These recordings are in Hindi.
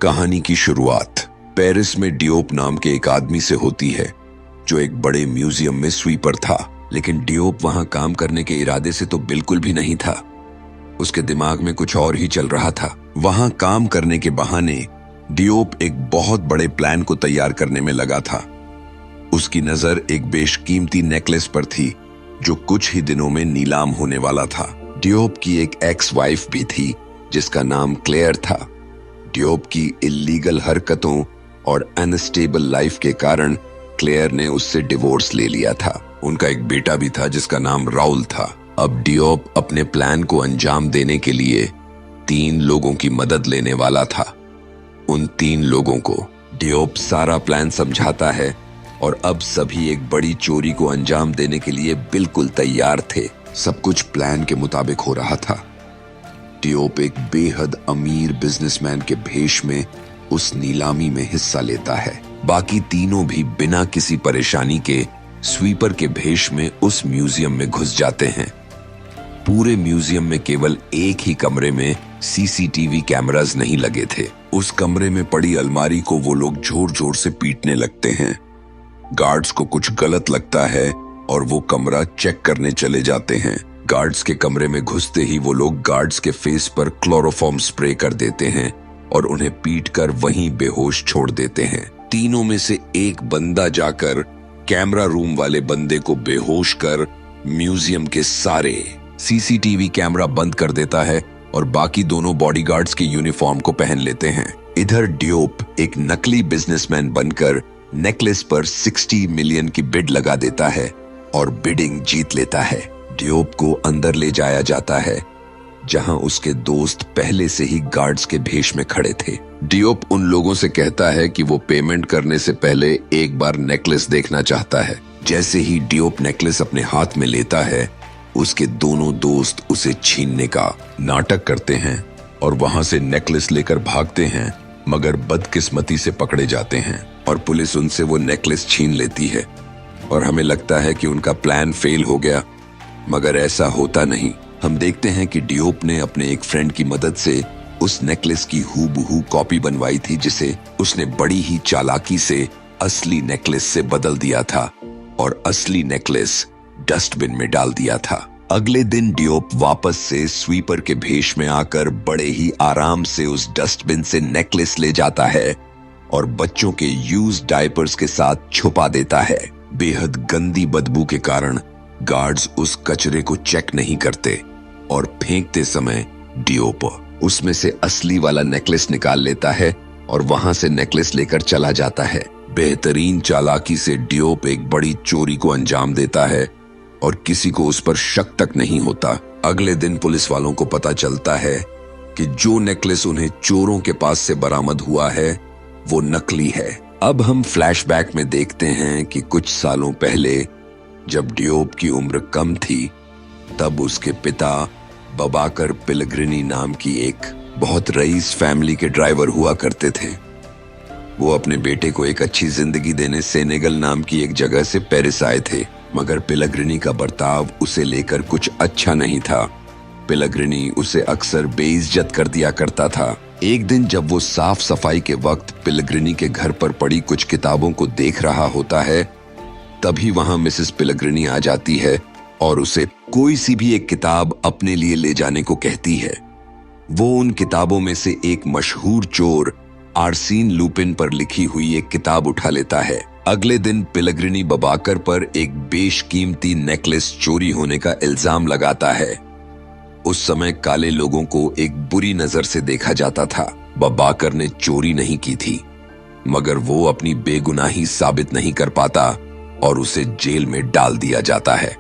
कहानी की शुरुआत पेरिस में डियोप नाम के एक आदमी से होती है जो एक बड़े म्यूजियम में स्वीपर था। लेकिन डियोप वहां काम करने के इरादे से तो बिल्कुल भी नहीं था। उसके दिमाग में कुछ और ही चल रहा था। वहां काम करने के बहाने डियोप एक बहुत बड़े प्लान को तैयार करने में लगा था। उसकी नजर एक बेशकीमती नेकलेस पर थी जो कुछ ही दिनों में नीलाम होने वाला था। डियोप की एक एक्स वाइफ भी थी जिसका नाम क्लेयर था। डियोप की इल्लीगल हरकतों और अनस्टेबल लाइफ के कारण क्लेयर ने उससे डिवोर्स ले लिया था। उनका एक बेटा भी था जिसका नाम राउल था। अब डियोप अपने प्लान को अंजाम देने के लिए 3 लोगों की मदद लेने वाला था। उन 3 लोगों को डियोप सारा प्लान समझाता है और अब सभी एक बड़ी चोरी को अंजाम देने के लिए बिल्कुल तैयार थे। सब कुछ प्लान के मुताबिक हो रहा था। डियोप एक बेहद अमीर बिजनेसमैन के भेष में उस नीलामी में हिस्सा लेता है। बाकी तीनों भी बिना किसी परेशानी के स्वीपर के भेष में उस म्यूजियम में घुस जाते हैं। पूरे म्यूजियम में केवल एक ही कमरे में सीसीटीवी कैमरास नहीं लगे थे। उस कमरे में पड़ी अलमारी को वो लोग जोर जोर से पीटने लगते हैं। गार्ड्स को कुछ गलत लगता है और वो कमरा चेक करने चले जाते हैं। गार्ड्स के कमरे में घुसते ही वो लोग गार्ड्स के फेस पर क्लोरोफॉर्म स्प्रे कर देते हैं और उन्हें पीटकर वहीं बेहोश छोड़ देते हैं। तीनों में से एक बंदा जाकर कैमरा रूम वाले बंदे को बेहोश कर म्यूजियम के सारे सीसीटीवी कैमरा बंद कर देता है और बाकी दोनों बॉडीगार्ड्स के यूनिफॉर्म को पहन लेते हैं। इधर डियोप एक नकली बिजनेसमैन बनकर नेकलेस पर 60 मिलियन की बिड लगा देता है और बिडिंग जीत लेता है। डियोप को अंदर ले जाया जाता है जहां उसके दोस्त पहले से ही गार्ड्स के भेष में खड़े थे। डियोप उन लोगों से कहता है कि वो पेमेंट करने से पहले एक बार नेकलेस देखना चाहता है। जैसे ही डियोप नेकलेस अपने हाथ में लेता है उसके दोनों दोस्त उसे छीनने का नाटक करते हैं और वहां से नेकलेस लेकर भागते हैं, मगर बदकिस्मती से पकड़े जाते हैं और पुलिस उनसे वो नेकलेस छीन लेती है और हमें लगता है कि उनका प्लान फेल हो गया, मगर ऐसा होता नहीं। हम देखते हैं कि डियोप ने अपने एक फ्रेंड की मदद से उस नेकलेस की हूबहू कॉपी बनवाई थी जिसे उसने बड़ी ही चालाकी से असली नेकलेस से बदल दिया था और असली नेकलेस डस्टबिन में डाल दिया था। अगले दिन डियोप वापस से स्वीपर के भेष में आकर बड़े ही आराम से उस डस्टबिन से नेकलेस ले जाता है और बच्चों के यूज्ड डायपर्स के साथ छुपा देता है। बेहद गंदी बदबू के कारण गार्ड्स उस कचरे को चेक नहीं करते और फेंकते समय डियोप उसमें से असली वाला नेकलेस निकाल लेता है और वहां से नेकलेस लेकर चला जाता है। बेहतरीन चालाकी से डियोप एक बड़ी चोरी को अंजाम देता है और किसी को उस पर शक तक नहीं होता। अगले दिन पुलिस वालों को पता चलता है कि जो नेकलेस उन्हें चोरों के पास से बरामद हुआ है वो नकली है। अब हम फ्लैशबैक में देखते हैं कि कुछ सालों पहले जब डियोप की उम्र कम थी तब उसके पिता बबाकर पिलग्रिनी नाम की एक बहुत रईस फैमिली के ड्राइवर हुआ करते थे। वो अपने बेटे को एक अच्छी जिंदगी देने सेनेगल नाम की एक जगह से पेरिस आए थे, मगर पिलग्रिनी का बर्ताव उसे लेकर कुछ अच्छा नहीं था। पिलग्रिनी उसे अक्सर बेइज्जत कर दिया करता था। एक दिन जब वो साफ सफाई के वक्त पिलग्रिनी के घर पर पड़ी कुछ किताबों को देख रहा होता है तभी वहां मिसेस पिलग्रिनी आ जाती है और उसे कोई सी भी एक किताब अपने लिए ले जाने को कहती है। वो उन किताबों में से एक मशहूर चोर आर्सीन लुपिन पर लिखी हुई एक किताब उठा लेता है। अगले दिन पिलग्रिनी बबाकर पर एक बेशकीमती नेकलेस चोरी होने का इल्जाम लगाता है। उस समय काले लोगों को एक बुरी नजर से देखा जाता था। बबाकर ने चोरी नहीं की थी, मगर वो अपनी बेगुनाही साबित नहीं कर पाता और उसे जेल में डाल दिया जाता है।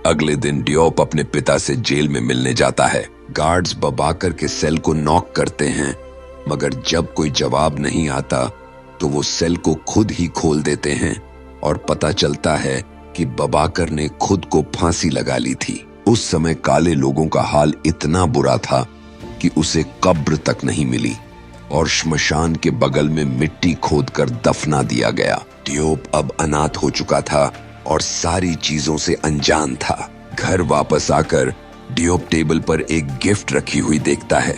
अगले दिन डियोप अपने पिता से जेल में मिलने जाता है। गार्ड्स बबाकर के सेल को नॉक करते हैं, मगर जब कोई जवाब नहीं आता तो वो सेल को खुद ही खोल देते हैं और पता चलता है कि बबाकर ने खुद को फांसी लगा ली थी। उस समय काले लोगों का हाल इतना बुरा था कि उसे कब्र तक नहीं मिली और श्मशान के बगल में मिट्टी खोदकर दफना दिया गया। डियोप अब अनाथ हो चुका था और सारी चीजों से अनजान था। घर वापस आकर डियोप टेबल पर एक गिफ्ट रखी हुई देखता है।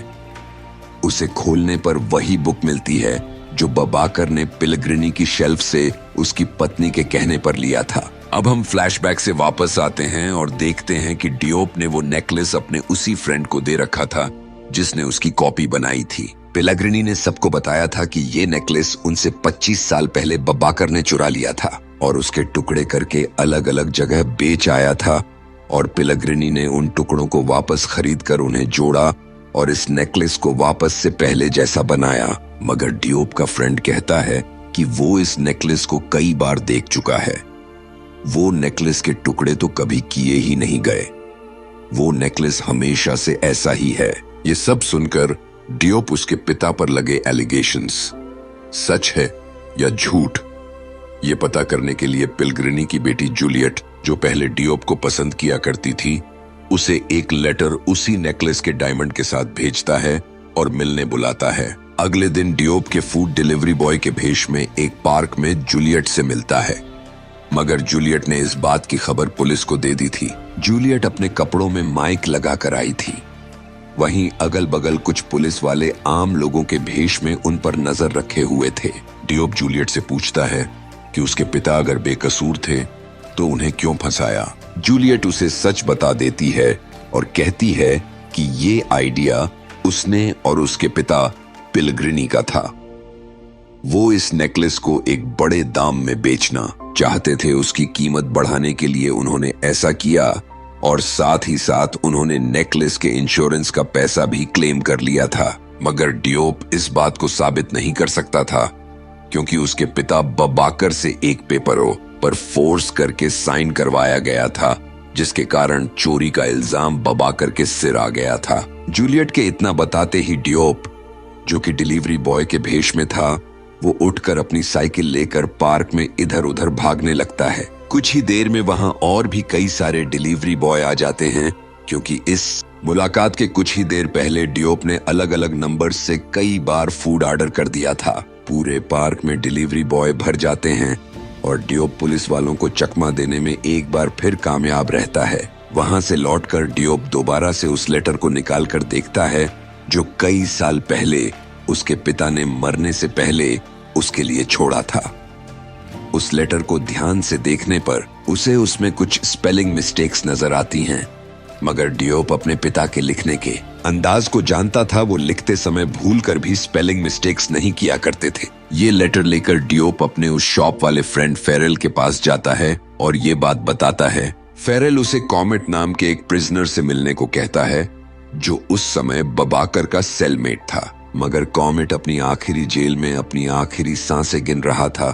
उसे खोलने पर वही बुक मिलती है जो बबाकर ने पिलग्रिनी की शेल्फ से उसकी पत्नी के कहने पर लिया था। अब हम फ्लैशबैक से वापस आते हैं और देखते हैं कि डियोप ने वो नेकलेस अपने उसी फ्रेंड को दे रखा था जिसने उसकी कॉपी बनाई थी। पिलग्रिनी ने सबको बताया था कि ये नेकलेस उनसे 25 साल पहले बबाकर ने चुरा लिया था और उसके टुकड़े करके अलग अलग जगह बेच आया था, और पिलग्रिनी ने उन टुकड़ों को वापस खरीद कर उन्हें जोड़ा और इस नेकलेस को वापस से पहले जैसा बनाया। मगर डियोप का फ्रेंड कहता है कि वो इस नेकलेस को कई बार देख चुका है। वो नेकलेस के टुकड़े तो कभी किए ही नहीं गए। वो नेकलेस हमेशा से ऐसा ही है। ये सब सुनकर डियोप उसके पिता पर लगे एलिगेशंस सच है या झूठ, ये पता करने के लिए पिलग्रिनी की बेटी जूलियट, जो पहले डियोप को पसंद किया करती थी, उसे एक लेटर उसी नेकलेस के डायमंड के साथ भेजता है और मिलने बुलाता है। अगले दिन डियोप के फूड डिलीवरी बॉय के भेष में एक पार्क में जूलियट से मिलता है, मगर जूलियट ने इस बात की खबर पुलिस को दे दी थी। जूलियट अपने कपड़ों में माइक लगा कर आई थी। वहीं अगल बगल कुछ पुलिस वाले आम लोगों के भेष में उन पर नजर रखे हुए थे। डियोप जूलियट से पूछता है कि उसके पिता अगर बेकसूर थे तो उन्हें क्यों फंसाया। जूलियट उसे सच बता देती है और कहती है कि ये आइडिया उसने और उसके पिता पिलग्रिनी का था। वो इस नेकलेस को एक बड़े दाम में बेचना चाहते थे। उसकी कीमत बढ़ाने के लिए उन्होंने ऐसा किया और साथ ही साथ उन्होंने नेकलेस के इंश्योरेंस का पैसा भी क्लेम कर लिया था। मगर डियोप इस बात को साबित नहीं कर सकता था क्योंकि उसके पिता बबाकर से एक पेपरों पर फोर्स करके साइन करवाया गया था, जिसके कारण चोरी का इल्जाम बबाकर के सिर आ गया था। जूलियट के इतना बताते ही डियोप, जो कि डिलीवरी बॉय के भेष में था, वो उठकर अपनी साइकिल लेकर पार्क में इधर उधर भागने लगता है। कुछ ही देर में वहां और भी कई सारे डिलीवरी बॉय आ जाते हैं क्योंकि इस मुलाकात के कुछ ही देर पहले डियोप ने अलग अलग नंबर से कई बार फूड ऑर्डर कर दिया था। पूरे पार्क में डिलीवरी बॉय भर जाते हैं और डियोप पुलिस वालों को चकमा देने में एक बार फिर कामयाब रहता है। वहां से लौटकर डियोप दोबारा से उस लेटर को निकाल कर देखता है जो कई साल पहले उसके पिता ने मरने से पहले उसके लिए छोड़ा था। उस लेटर को ध्यान से देखने पर उसे उसमें कुछ स्पेलिंग मिस्टेक्स नजर आती हैं, मगर डियोप अपने पिता के लिखने के अंदाज को जानता था। वो लिखते समय भूलकर भी स्पेलिंग मिस्टेक्स नहीं किया करते थे। ये लेटर लेकर डियोप अपने उस शॉप वाले फ्रेंड फेरेल के पास जाता है और ये बात बताता है। फेरेल उसे कॉमेट नाम के एक प्रिजनर से मिलने को कहता है जो उस समय बबाकर का सेलमेट था। मगर कॉमेट अपनी आखिरी जेल में अपनी आखिरी सांसें गिन रहा था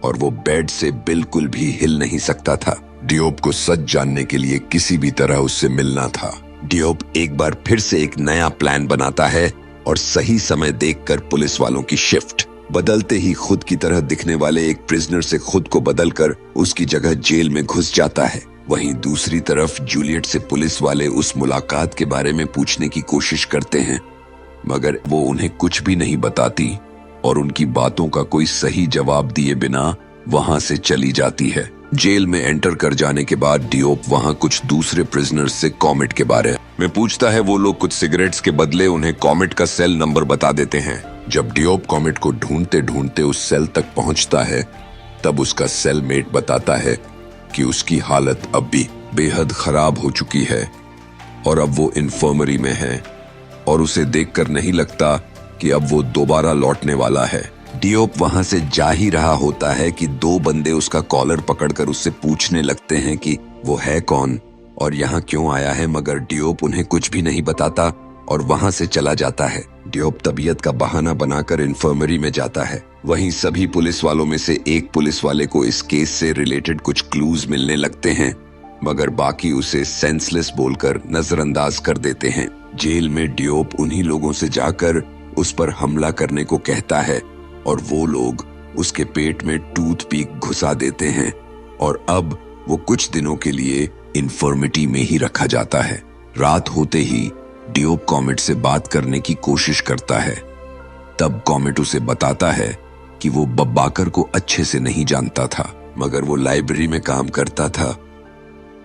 और वो बेड से बिल्कुल भी हिल नहीं सकता था। डियोप को सच जानने के लिए किसी भी तरह उससे मिलना था। डियोप एक बार फिर से एक नया प्लान बनाता है और सही समय देखकर पुलिस वालों की शिफ्ट बदलते ही खुद की तरह दिखने वाले एक प्रिजनर से खुद को बदलकर उसकी जगह जेल में घुस जाता है। वहीं दूसरी तरफ जूलियट से पुलिस वाले उस मुलाकात के बारे में पूछने की कोशिश करते हैं, मगर वो उन्हें कुछ भी नहीं बताती और उनकी बातों का कोई सही जवाब दिए बिना वहां से चली जाती है। जेल में एंटर कर जाने के बाद डियोप वहां कुछ दूसरे प्रिजनर्स से कॉमेट के बारे में पूछता है। वो लोग कुछ सिगरेट्स के बदले उन्हें कॉमेट का सेल नंबर बता देते हैं। जब डियोप कॉमेट को ढूंढते ढूंढते उस सेल तक पहुंचता है, तब उसका सेलमेट बताता है कि उसकी हालत अब भी बेहद खराब हो चुकी है और अब वो इन्फर्मरी में है और उसे देखकर नहीं लगता कि अब वो दोबारा लौटने वाला है। डियोप वहां से जा ही रहा होता है कि दो बंदे उसका कॉलर पकड़कर उससे पूछने लगते हैं कि वो है कौन और यहाँ क्यों आया है, मगर डियोप उन्हें कुछ भी नहीं बताता और वहां से चला जाता है। डियोप तबीयत का बहाना बनाकर इन्फर्मरी में जाता है। वहीं सभी पुलिस वालों में से एक पुलिस वाले को इस केस से रिलेटेड कुछ क्लूज मिलने लगते हैं, मगर बाकी उसे सेंसलेस बोलकर नजरअंदाज कर देते हैं। जेल में डियोप उन्हीं लोगों से जाकर उस पर हमला करने को कहता है और वो लोग उसके पेट में टूथपिक घुसा देते हैं और अब वो कुछ दिनों के लिए इन्फर्मिटी में ही रखा जाता है। रात होते ही डियोप कॉमेट से बात करने की कोशिश करता है। तब कॉमेट उसे बताता है कि वो बबाकर को अच्छे से नहीं जानता था, मगर वो लाइब्रेरी में काम करता था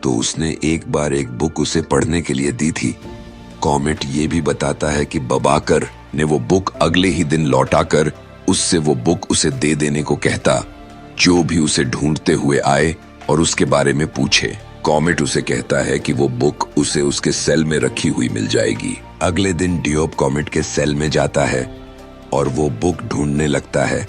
तो उसने एक बार एक बुक उसे पढ़ने के लिए दी थी। कॉमेट ये भी बताता है कि बबाकर ने वो बुक अगले ही दिन लौटाकर उससे वो बुक उसे दे देने को कहता, जो भी उसे ढूंढते हुए आए और उसके बारे में पूछे। कॉमेट उसे कहता है कि वो बुक उसे उसके सेल में रखी हुई मिल जाएगी। अगले दिन डियोप कॉमेट के सेल में जाता है और वो बुक ढूंढने लगता है।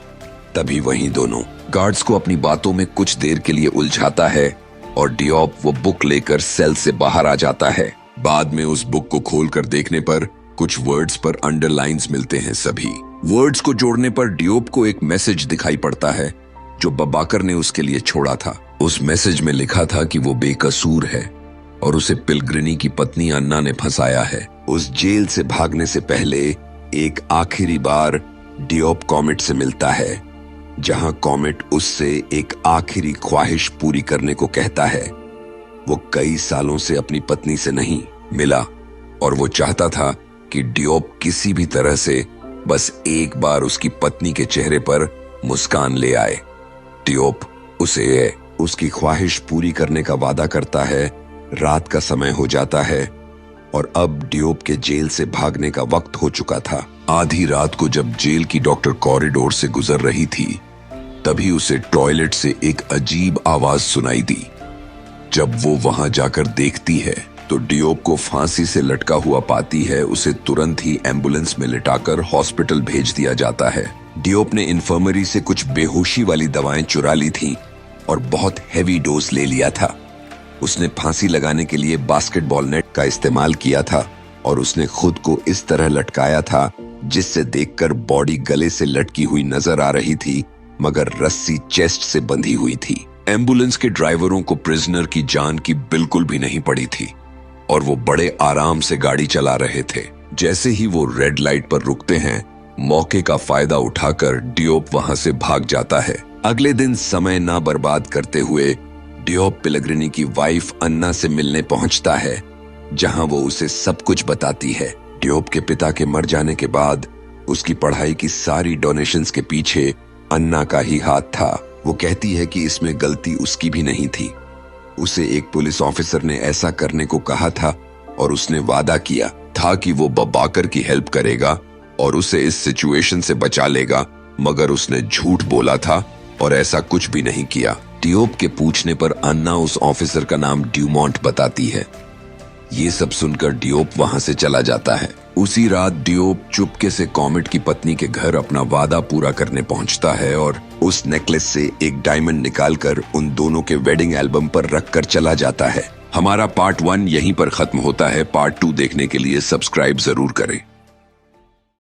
तभी वहीं दोनों गार्ड्स को अपनी बातों में कुछ देर के लिए उलझाता है और डियोप वो बुक लेकर सेल से बाहर आ जाता है। बाद में उस बुक को खोलकर देखने पर कुछ वर्ड्स पर अंडरलाइंस मिलते हैं। सभी वर्ड्स को जोड़ने पर डियोप को एक मैसेज दिखाई पड़ता है जो बबाकर ने उसके लिए छोड़ा था। उस मैसेज में लिखा था कि वो बेकसूर है और उसे पिलग्रिनी की पत्नी अन्ना ने फंसाया है। उस जेल से भागने से पहले एक आखिरी बार डियोप कॉमेट से मिलता है, जहां कॉमेट उससे एक आखिरी ख्वाहिश पूरी करने को कहता है। वो कई सालों से अपनी पत्नी से नहीं मिला और वो चाहता था कि डियोप किसी भी तरह से बस एक बार उसकी पत्नी के चेहरे पर मुस्कान ले आए। डियोप उसे उसकी ख्वाहिश पूरी करने का वादा करता है। रात का समय हो जाता है और अब डियोप के जेल से भागने का वक्त हो चुका था। आधी रात को जब जेल की डॉक्टर कॉरिडोर से गुजर रही थी, तभी उसे टॉयलेट से एक अजीब आवाज सुनाई दी। जब वो वहां जाकर देखती है तो डियोप को फांसी से लटका हुआ पाती है। उसे तुरंत ही एम्बुलेंस में लिटाकर हॉस्पिटल भेज दिया जाता है। डियोप ने इन्फर्मरी से कुछ बेहोशी वाली दवाएं चुरा ली थीं और बहुत हैवी डोज ले लिया था। उसने फांसी लगाने के लिए बास्केटबॉल नेट का इस्तेमाल किया था और उसने खुद को इस तरह लटकाया था जिससे देखकर बॉडी गले से लटकी हुई नजर आ रही थी, मगर रस्सी चेस्ट से बंधी हुई थी। एम्बुलेंस के ड्राइवरों को प्रिजनर की जान की बिल्कुल भी नहीं पड़ी थी और वो बड़े आराम से गाड़ी चला रहे थे। जैसे ही वो रेड लाइट पर रुकते हैं, मौके का फायदा उठाकर डियोप वहां से भाग जाता है। अगले दिन समय ना बर्बाद करते हुए डियोप पिलग्रिनी की वाइफ अन्ना से मिलने पहुंचता है, जहां वो उसे सब कुछ बताती है। डियोप के पिता के मर जाने के बाद उसकी पढ़ाई की सारी डोनेशंस के पीछे अन्ना का ही हाथ था। वो कहती है कि इसमें गलती उसकी भी नहीं थी। उसे एक पुलिस ऑफिसर ने ऐसा करने को कहा था और उसने वादा किया था कि वो बबाकर की हेल्प करेगा और उसे इस सिचुएशन से बचा लेगा, मगर उसने झूठ बोला था और ऐसा कुछ भी नहीं किया। डियोप के पूछने पर अन्ना उस ऑफिसर का नाम ड्यूमॉन्ट बताती है। ये सब सुनकर डियोप वहां से चला जाता है। उसी रात डियोप चुपके से कॉमेट की पत्नी के घर अपना वादा पूरा करने पहुंचता है और उस नेकलेस से एक डायमंड निकालकर उन दोनों के वेडिंग एल्बम पर रखकर चला जाता है। हमारा पार्ट 1 यहीं पर खत्म होता है। पार्ट 2 देखने के लिए सब्सक्राइब जरूर करें।